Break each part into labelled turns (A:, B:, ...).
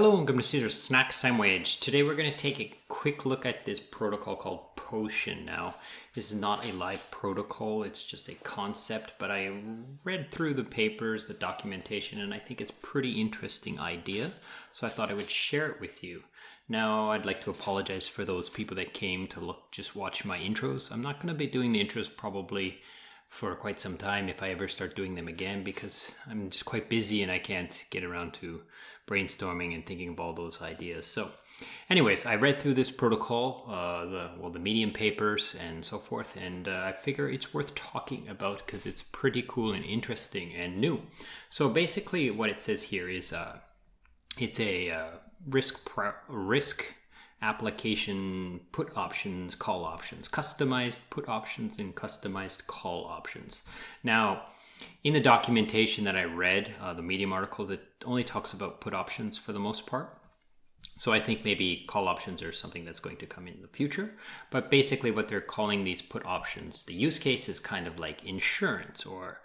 A: Hello, welcome to CEAZOR Snack Sandwich. Today we're going to take a quick look at this protocol called Potion. Now, this is not a live protocol, it's just a concept, but I read through the papers, the documentation, and I think it's a pretty interesting idea. So I thought I would share it with you. Now, I'd like to apologize for those people that came to just watch my intros. I'm not going to be doing the intros probably for quite some time if I ever start doing them again, because I'm just quite busy and I can't get around to brainstorming and thinking of all those ideas. So anyways, I read through this protocol, the Medium papers and so forth, and I figure it's worth talking about because it's pretty cool and interesting and new. So basically what it says here is it's a risk application put options, call options, customized put options and customized call options. Now, in the documentation that I read, the Medium articles, it only talks about put options for the most part. So I think maybe call options are something that's going to come in the future. But basically what they're calling these put options, the use case is kind of like insurance or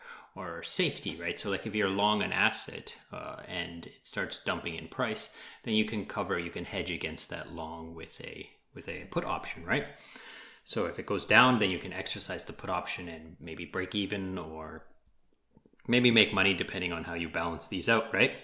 A: safety, right? So like if you're long an asset and it starts dumping in price, then you can hedge against that long with a put option, right? So if it goes down, then you can exercise the put option and maybe break even or maybe make money depending on how you balance these out, right?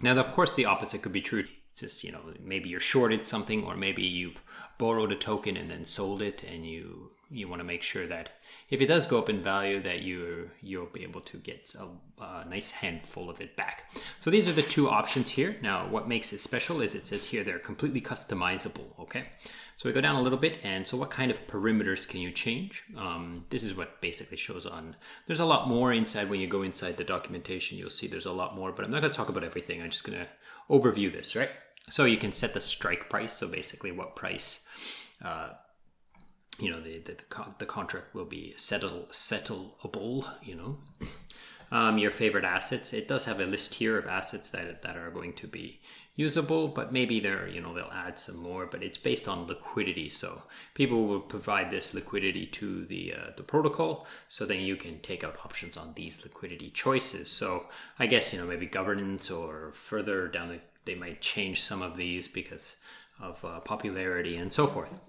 A: Now, of course, the opposite could be true. Just, maybe you're shorted something, or maybe you've borrowed a token and then sold it, and you want to make sure that if it does go up in value, that you'll be able to get a nice handful of it back. So these are the two options here. Now, what makes it special is it says here they're completely customizable, okay? So we go down a little bit, and so what kind of perimeters can you change? This is what basically shows on. There's a lot more inside. When you go inside the documentation, you'll see there's a lot more, but I'm not going to talk about everything. I'm just going to overview this, right? So you can set the strike price. So basically what price, the contract will be settleable, your favorite assets. It does have a list here of assets that are going to be usable, but maybe they'll add some more, but it's based on liquidity. So people will provide this liquidity to the protocol, so then you can take out options on these liquidity choices. So I guess, maybe governance or further down they might change some of these because of popularity and so forth.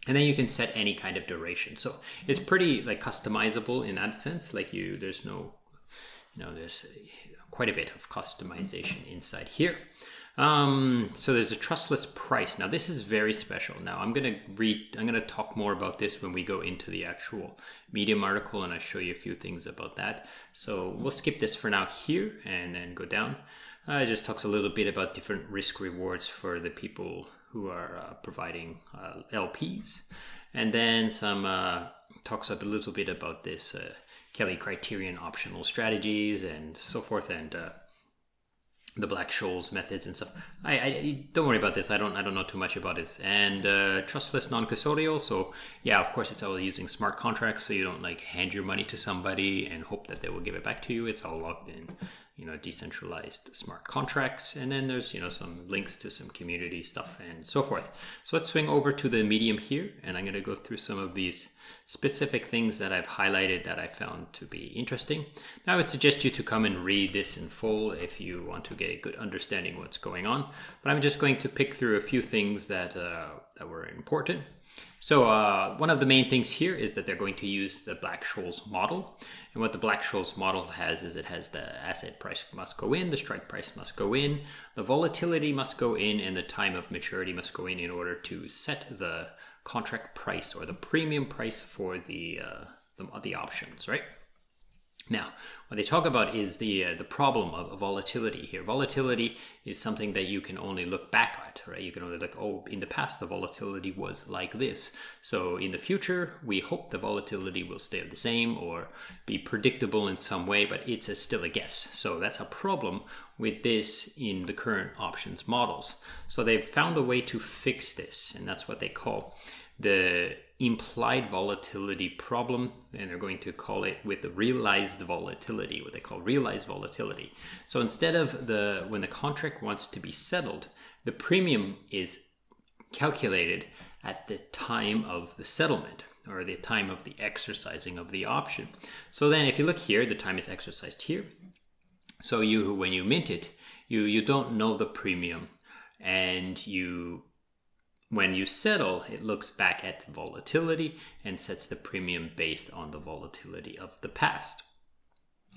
A: And then you can set any kind of duration. So it's pretty customizable in that sense. There's quite a bit of customization inside here. So there's a trustless price. Now this is very special. Now I'm going to talk more about this when we go into the actual Medium article, and I show you a few things about that. So we'll skip this for now here and then go down. It just talks a little bit about different risk rewards for the people who are providing LPs. And then some talks up a little bit about this Kelly criterion optional strategies and so forth, and the Black Shoals methods and stuff. I don't worry about this. I don't know too much about this. And trustless non-custodial. So yeah, of course, it's all using smart contracts. So you don't hand your money to somebody and hope that they will give it back to you. It's all logged in, decentralized smart contracts. And then there's, some links to some community stuff and so forth. So let's swing over to the Medium here. And I'm going to go through some of these specific things that I've highlighted that I found to be interesting. Now, I would suggest you to come and read this in full if you want to get a good understanding of what's going on. But I'm just going to pick through a few things that were important. So one of the main things here is that they're going to use the Black Shoals model. And what the Black Shoals model has is it has the asset price must go in, the strike price must go in, the volatility must go in, and the time of maturity must go in order to set the contract price or the premium price for the options, right? Now, what they talk about is the problem of volatility here. Volatility is something that you can only look back at, right? You can only look, in the past, the volatility was like this. So in the future, we hope the volatility will stay the same or be predictable in some way, but it's still a guess. So that's a problem with this in the current options models. So they've found a way to fix this, and that's what they call the implied volatility problem, and they're going to call it with the realized volatility, what they call realized volatility. So instead of when the contract wants to be settled, the premium is calculated at the time of the settlement or the time of the exercising of the option. So then if you look here, the time is exercised here. So when you mint it, you don't know the premium, and when you settle, it looks back at the volatility and sets the premium based on the volatility of the past.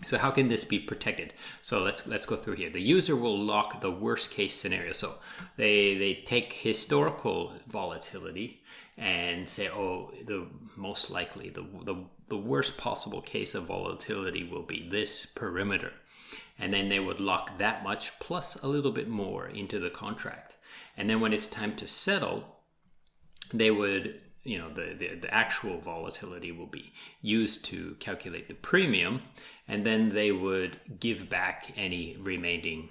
A: So how can this be protected? So let's go through here. The user will lock the worst case scenario. So they take historical volatility and say, oh, the most likely, the worst possible case of volatility will be this perimeter. And then they would lock that much plus a little bit more into the contract. And then when it's time to settle, they would, the actual volatility will be used to calculate the premium, and then they would give back any remaining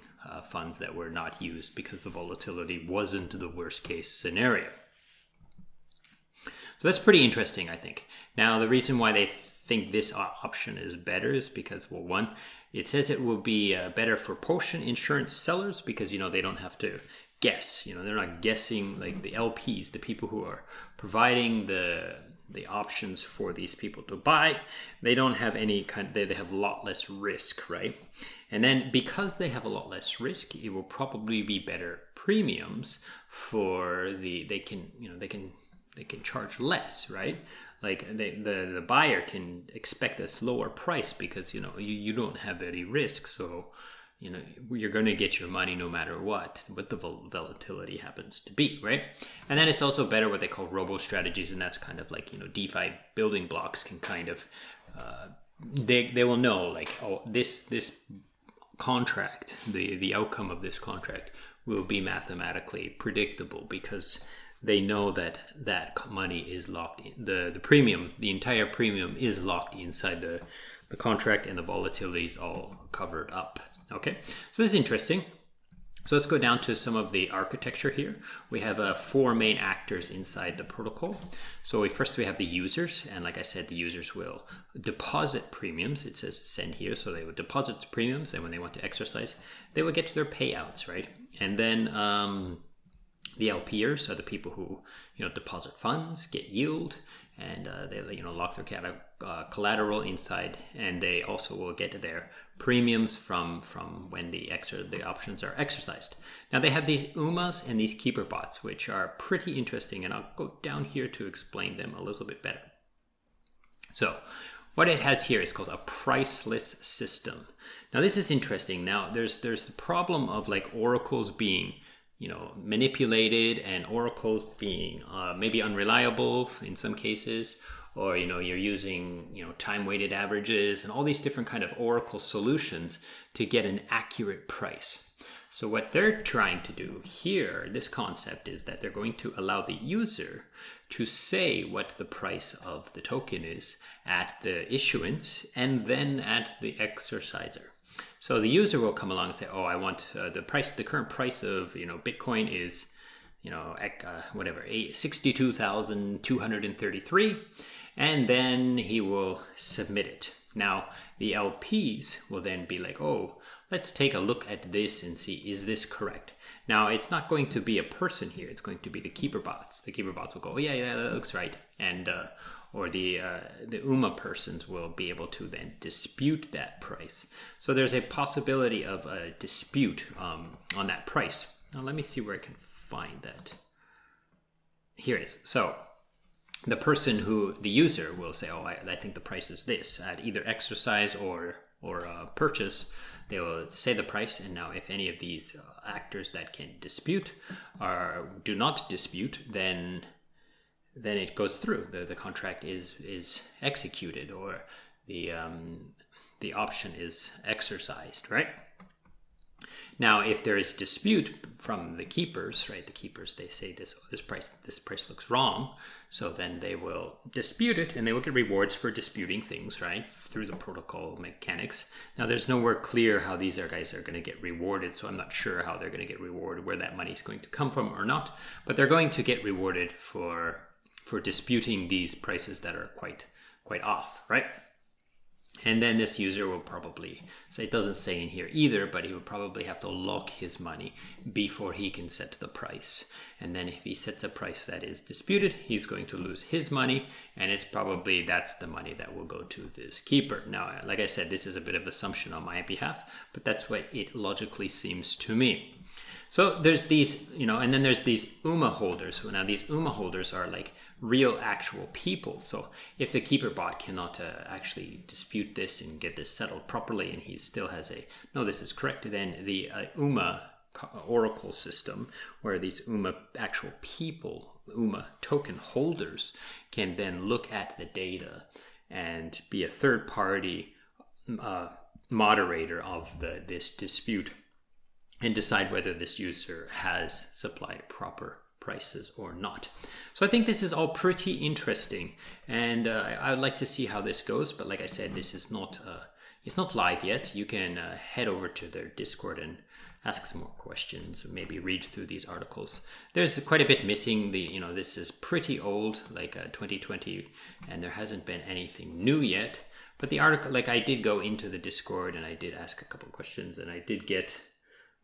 A: funds that were not used because the volatility wasn't the worst case scenario. So that's pretty interesting, I think. Now, the reason why they think this option is better is because, well, one, it says it will be better for portion insurance sellers because, they don't have to guess. They're not guessing, like the LPs, the people who are providing the options for these people to buy. They don't have any they have a lot less risk, right? And then because they have a lot less risk, it will probably be better premiums for they can charge less, right? Like the buyer can expect a lower price because you don't have any risk, so you're going to get your money no matter what the volatility happens to be, right? And then it's also better what they call robo strategies, and that's kind of like DeFi building blocks can kind of they will know like, oh, this contract, the outcome of this contract will be mathematically predictable because they know that money is locked in. The premium, the entire premium is locked inside the contract, and the volatility is all covered up. Okay, so this is interesting. So let's go down to some of the architecture here. We have 4 main actors inside the protocol. So first we have the users, and like I said, the users will deposit premiums. It says send here, so they would deposit premiums, and when they want to exercise, they will get their payouts, right? And then the LPers are the people who deposit funds, get yield, and they lock their collateral inside, and they also will get their premiums from when the options are exercised. Now they have these UMAs and these keeper bots, which are pretty interesting, and I'll go down here to explain them a little bit better. So what it has here is called a priceless system. Now this is interesting. Now there's the problem of like oracles being manipulated, and oracles being maybe unreliable in some cases, or you're using time-weighted averages and all these different kind of oracle solutions to get an accurate price. So what they're trying to do here, this concept, is that they're going to allow the user to say what the price of the token is at the issuance and then at the exerciser. So the user will come along and say, oh, I want the current price of Bitcoin is 62,233, and then he will submit it. Now the LPs will then be like, oh, let's take a look at this and see, is this correct? Now it's not going to be a person here, it's going to be the keeper bots. The keeper bots will go, oh yeah, that looks right, and or the UMA persons will be able to then dispute that price. So there's a possibility of a dispute on that price. Now let me see where I can find that. Here it is. So the user will say, oh, I think the price is this at either exercise or purchase. They will say the price, and now if any of these actors that can dispute do not dispute, then it goes through. The contract is executed, or the option is exercised, right? Now, if there is dispute from the keepers, right? The keepers, they say this price looks wrong, so then they will dispute it, and they will get rewards for disputing things, right? Through the protocol mechanics. Now, there's nowhere clear how these guys are going to get rewarded, so I'm not sure how they're going to get rewarded, where that money is going to come from or not. But they're going to get rewarded for disputing these prices that are quite off, right? And then this user will probably, so it doesn't say in here either, but he will probably have to lock his money before he can set the price. And then if he sets a price that is disputed, he's going to lose his money, and it's probably that's the money that will go to this keeper. Now, like I said, this is a bit of assumption on my behalf, but that's what it logically seems to me. So there's these, and then there's these UMA holders. Now these UMA holders are like real actual people. So if the keeper bot cannot actually dispute this and get this settled properly, and he still has no, this is correct, then the UMA Oracle system, where these UMA actual people, UMA token holders, can then look at the data and be a third party moderator of this dispute and decide whether this user has supplied proper prices or not. So I think this is all pretty interesting, and I would like to see how this goes. But like I said, this is not it's not live yet. You can head over to their Discord and ask some more questions, or maybe read through these articles. There's quite a bit missing. This is pretty old, like 2020, and there hasn't been anything new yet. But the article, like I did go into the Discord and I did ask a couple of questions, and I did get.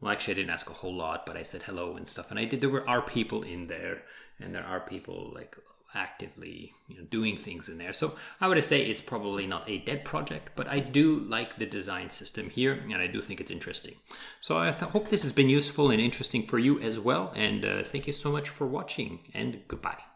A: Well, actually, I didn't ask a whole lot, but I said hello and stuff. And there are people in there, and there are people like actively doing things in there. So I would say it's probably not a dead project, but I do like the design system here, and I do think it's interesting. So I hope this has been useful and interesting for you as well. And thank you so much for watching, and goodbye.